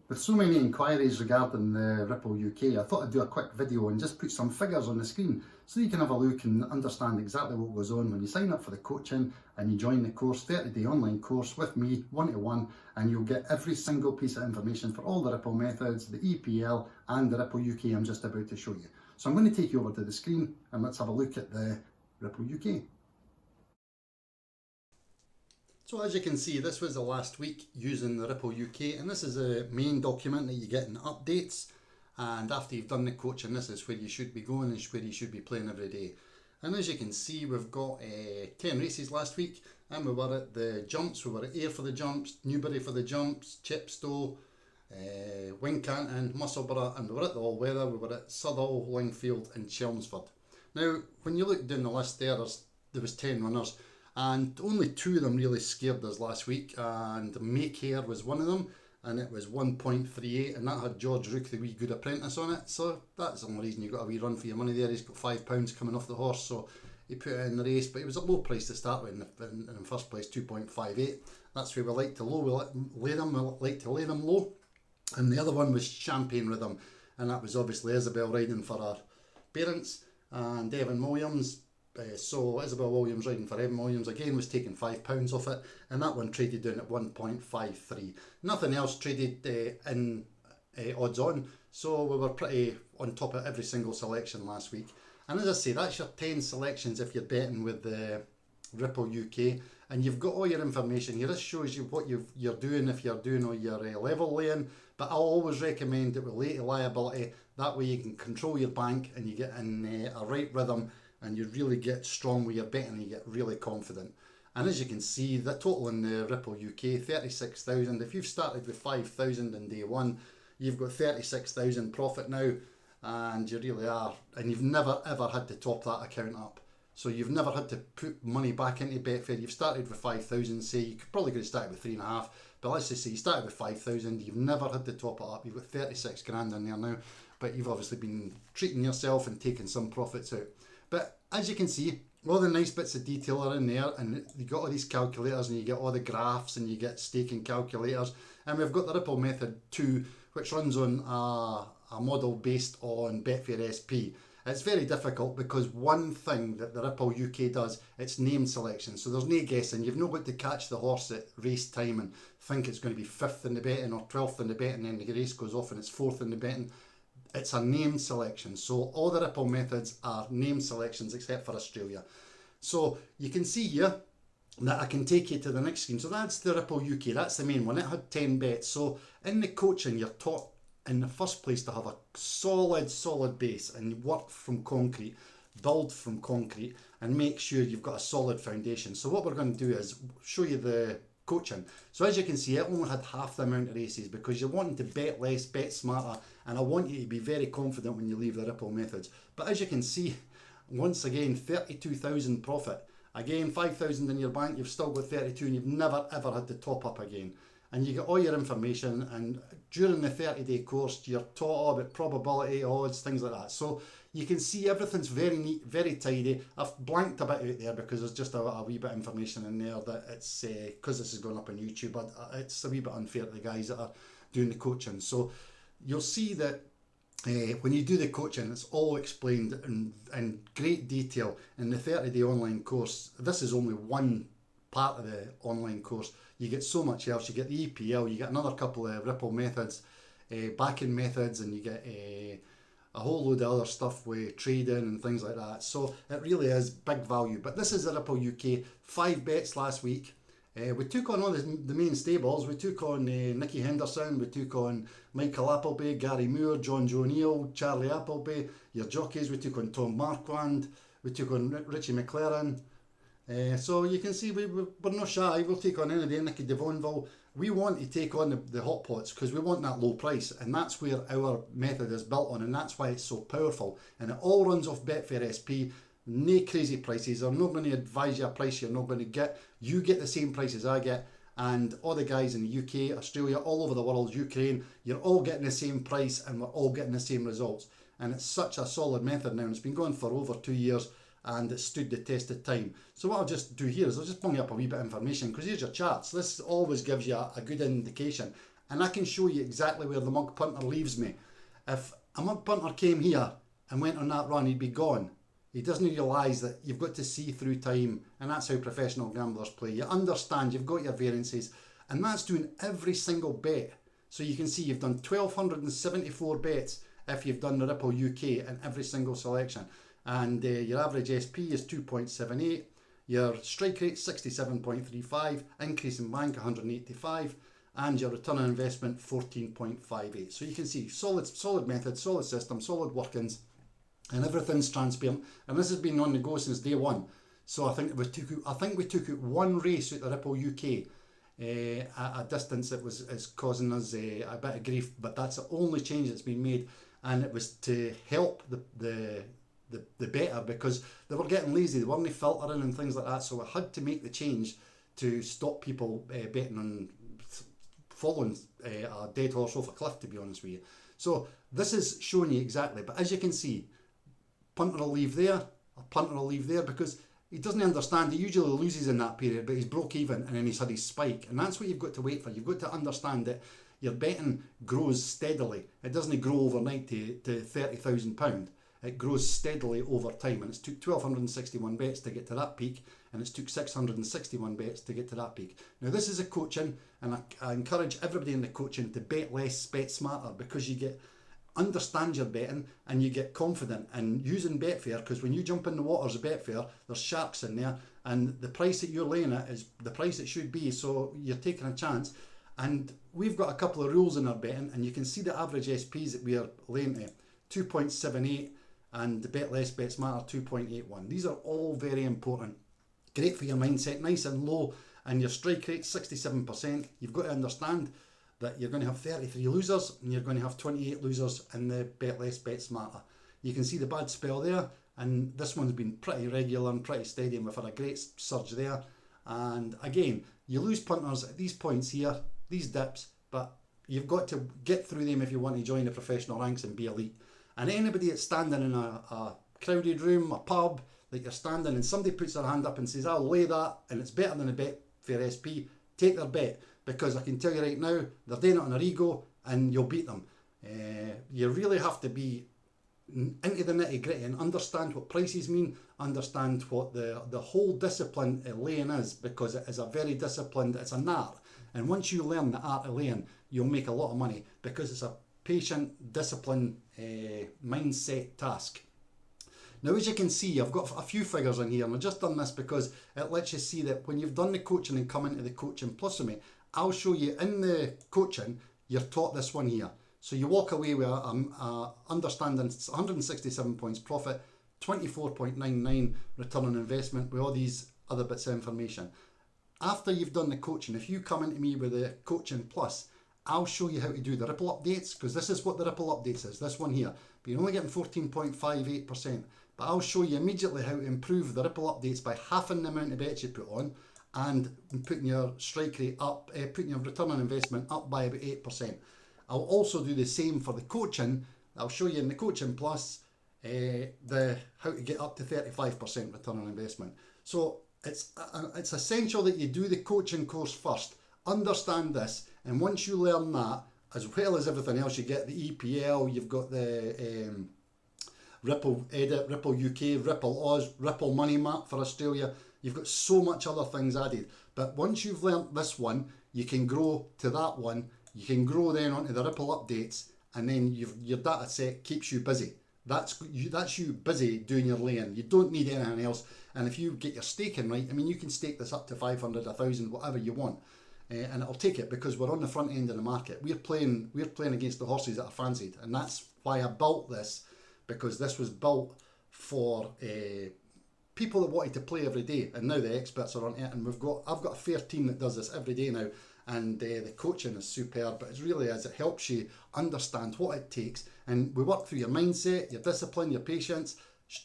With so many inquiries regarding the Ripple UK, I thought I'd do a quick video and just put some figures on the screen so you can have a look and understand exactly what goes on when you sign up for the coaching and you join the course, 30-day online course with me, one-to-one, and you'll get every single piece of information for all the Ripple methods, the EPL and the Ripple UK I'm just about to show you. So I'm going to take you over to the screen and let's have a look at the Ripple UK. So as you can see, this was the last week using the Ripple UK, and this is a main document that you get in updates, and after you've done the coaching, this is where you should be going and where you should be playing every day. And as you can see, we've got 10 races last week, and we were at the jumps, we were at Ayr for the jumps, Newbury for the jumps, Chepstow, Wincanton, Musselburgh, and we were at the all-weather, we were at Southall, Lingfield and Chelmsford. Now, when you look down the list there was 10 runners, and only 2 of them really scared us last week, and Maycare was one of them, and it was 1.38, and that had George Rook, the wee good apprentice, on it. So that's the only reason you got a wee run for your money there. He's got £5 coming off the horse, so he put it in the race, but it was a low price to start with in first place, 2.58. That's where we like to lay them low. And the other one was Champagne Rhythm, and that was obviously Isabel riding for her parents, and Evan Williams. So Isabel Williams riding for Evan Williams again was taking £5 off it, and that one traded down at 1.53. Nothing else traded in odds on, so we were pretty on top of every single selection last week. And as I say, that's your 10 selections if you're betting with the Ripple UK, and you've got all your information here. This shows you what you're doing if you're doing all your level laying, but I'll always recommend it with lay to liability. That way you can control your bank and you get in a right rhythm, and you really get strong with your betting and you get really confident. And as you can see, the total in the Ripple UK, 36,000. If you've started with 5,000 in day one, you've got 36,000 profit now, and you really are, and you've never ever had to top that account up. So you've never had to put money back into Betfair. You've started with 5,000, say you probably could have started with 3.5, but let's just say you started with 5,000, you've never had to top it up. You've got 36 grand in there now, but you've obviously been treating yourself and taking some profits out. But as you can see, all the nice bits of detail are in there, and you got all these calculators, and you get all the graphs, and you get staking calculators. And we've got the Ripple method 2, which runs on a model based on Betfair SP. It's very difficult because one thing that the Ripple UK does, it's name selection. So there's no guessing. You've not got to catch the horse at race time and think it's going to be 5th in the betting or 12th in the betting, and then the race goes off and it's 4th in the betting. It's a name selection. So all the Ripple methods are name selections except for Australia. So you can see here that I can take you to the next screen. So that's the Ripple UK. That's the main one. It had 10 bets. So in the coaching, you're taught in the first place to have a solid base and work from concrete, build from concrete, and make sure you've got a solid foundation. So what we're going to do is show you the coaching. So as you can see, it only had half the amount of races because you're wanting to bet less, bet smarter, and I want you to be very confident when you leave the Ripple methods. But as you can see, once again, 32,000 profit. Again, 5,000 in your bank, you've still got 32, and you've never ever had to top up again. And you get all your information, and during the 30-day course, you're taught all about probability, odds, things like that. So you can see everything's very neat, very tidy. I've blanked a bit out there because there's just a wee bit of information in there that it's, because this is going up on YouTube, but it's a wee bit unfair to the guys that are doing the coaching. So you'll see that when you do the coaching, it's all explained in great detail in the 30-day online course. This is only one part of the online course. You get so much else. You get the EPL, you get another couple of Ripple methods, backing methods, and you get a whole load of other stuff with trading and things like that. So it really is big value. But this is the Ripple UK. 5 bets last week. We took on all the main stables. We took on Nicky Henderson, we took on Michael Appleby, Gary Moore, John Joe Neal, Charlie Appleby, your jockeys. We took on Tom Marquand, we took on Richie McLaren. So you can see we're not shy. We'll take on any day, Nicky Devonville. We want to take on the hot pots because we want that low price, and that's where our method is built on, and that's why it's so powerful. And it all runs off Betfair SP. No crazy prices. I'm not going to advise you a price you're not going to get. You get the same prices I get, and all the guys in the UK, Australia, all over the world, Ukraine, you're all getting the same price, and we're all getting the same results. And it's such a solid method now, and it's been going for over 2 years, and it stood the test of time. So what I'll just do here is I'll just bring you up a wee bit of information, because here's your charts. This always gives you a good indication. and I can show you exactly where the mug punter leaves me. If a mug punter came here and went on that run, he'd be gone. He doesn't realise that you've got to see through time, and that's how professional gamblers play. You understand, you've got your variances, and that's doing every single bet. So you can see you've done 1,274 bets if you've done the Ripple UK in every single selection. And your average SP is 2.78, your strike rate 67.35, increase in bank 185, and your return on investment 14.58. So you can see solid method, solid system, solid workings, and everything's transparent. And this has been on the go since day one. So I think we took out one race at the Ripple UK at a distance that is causing us a bit of grief, but that's the only change that's been made, and it was to help the better, because they were getting lazy, they weren't filtering and things like that. So I had to make the change to stop people betting on following a dead horse off a cliff, to be honest with you. So this is showing you exactly, but as you can see, punter will leave there, a punter will leave there, because he doesn't understand. He usually loses in that period, but he's broke even and then he's had his spike, and that's what you've got to wait for. You've got to understand that your betting grows steadily. It doesn't grow overnight to £30,000. It grows steadily over time, and it's took 1,261 bets to get to that peak, and it's took 661 bets to get to that peak. Now this is a coaching, and I encourage everybody in the coaching to bet less, bet smarter, because you understand your betting and you get confident in using Betfair, because when you jump in the waters of Betfair, there's sharks in there, and the price that you're laying at is the price it should be, so you're taking a chance. And we've got a couple of rules in our betting, and you can see the average SPs that we are laying to 2.78, and the bet less, bet smarter 2.81. These are all very important. Great for your mindset, nice and low, and your strike rate 67%. You've got to understand that you're going to have 33 losers and you're going to have 28 losers in the bet less, bet smarter. You can see the bad spell there, and this one's been pretty regular and pretty steady, and we've had a great surge there. And again, you lose punters at these points here, these dips, but you've got to get through them if you want to join the professional ranks and be elite. And anybody that's standing in a crowded room, a pub, that you're standing and somebody puts their hand up and says, I'll lay that and it's better than a Betfair SP, take their bet, because I can tell you right now, they're doing it on their ego and you'll beat them. You really have to be into the nitty gritty and understand what prices mean, understand what the whole discipline of laying is, because it is a very disciplined, it's an art. And once you learn the art of laying, you'll make a lot of money, because it's a patient, disciplined mindset task. Now, as you can see, I've got a few figures in here, and I've just done this because it lets you see that when you've done the coaching and come into the coaching plus with me, I'll show you in the coaching, you're taught this one here. So you walk away with understanding 167 points profit, 24.99 return on investment with all these other bits of information. After you've done the coaching, if you come into me with the coaching plus, I'll show you how to do the Ripple updates, because this is what the Ripple updates is, this one here. But you're only getting 14.58%. But I'll show you immediately how to improve the Ripple updates by halving the amount of bets you put on, and putting your strike rate up, putting your return on investment up by about 8%. I'll also do the same for the coaching. I'll show you in the coaching plus how to get up to 35% return on investment. So it's essential that you do the coaching course first. Understand this, and once you learn that, as well as everything else, you get the EPL, you've got the Ripple Edit, Ripple UK, Ripple Oz, Ripple Money Map for Australia. You've got so much other things added. But once you've learnt this one, you can grow to that one. You can grow then onto the Ripple updates, and then your data set keeps you busy. That's you busy doing your laying. You don't need anything else. And if you get your staking right, I mean, you can stake this up to 500, 1,000, whatever you want. And it'll take it, because we're on the front end of the market. We're playing against the horses that are fancied, and that's why I built this, because this was built for people that wanted to play every day, and now the experts are on it, and I've got a fair team that does this every day now, and the coaching is superb. But it really is, it helps you understand what it takes, and we work through your mindset, your discipline, your patience,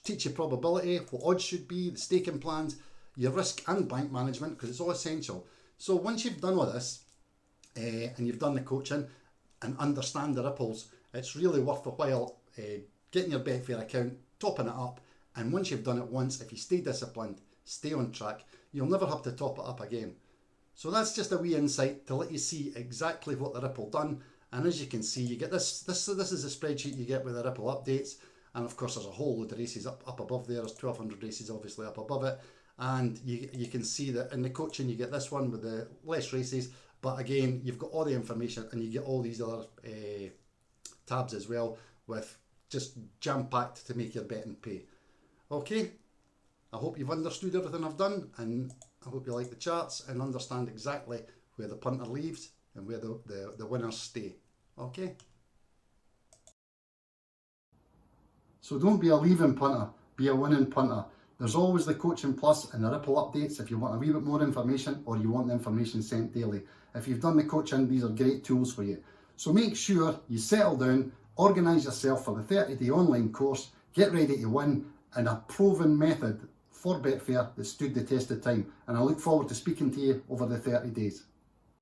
teach you probability, what odds should be, the staking plans, your risk and bank management, because it's all essential. So once you've done all this, and you've done the coaching and understand the ripples, it's really worth a while getting your Betfair account, topping it up, and once you've done it once, if you stay disciplined, stay on track, you'll never have to top it up again. So that's just a wee insight to let you see exactly what the Ripple done. And as you can see, you get this is a spreadsheet you get with the Ripple updates. And of course, there's a whole load of races up above there. There's 1,200 races obviously up above it. And you can see that in the coaching, you get this one with the less races. But again, you've got all the information and you get all these other tabs as well with just jam-packed to make your betting pay. Okay, I hope you've understood everything I've done, and I hope you like the charts and understand exactly where the punter leaves and where the winners stay. Okay? So don't be a leaving punter, be a winning punter. There's always the Coaching Plus and the Ripple updates if you want a wee bit more information or you want the information sent daily. If you've done the coaching, these are great tools for you. So make sure you settle down, organise yourself for the 30-day online course, get ready to win, and a proven method for Betfair that stood the test of time. And I look forward to speaking to you over the 30 days.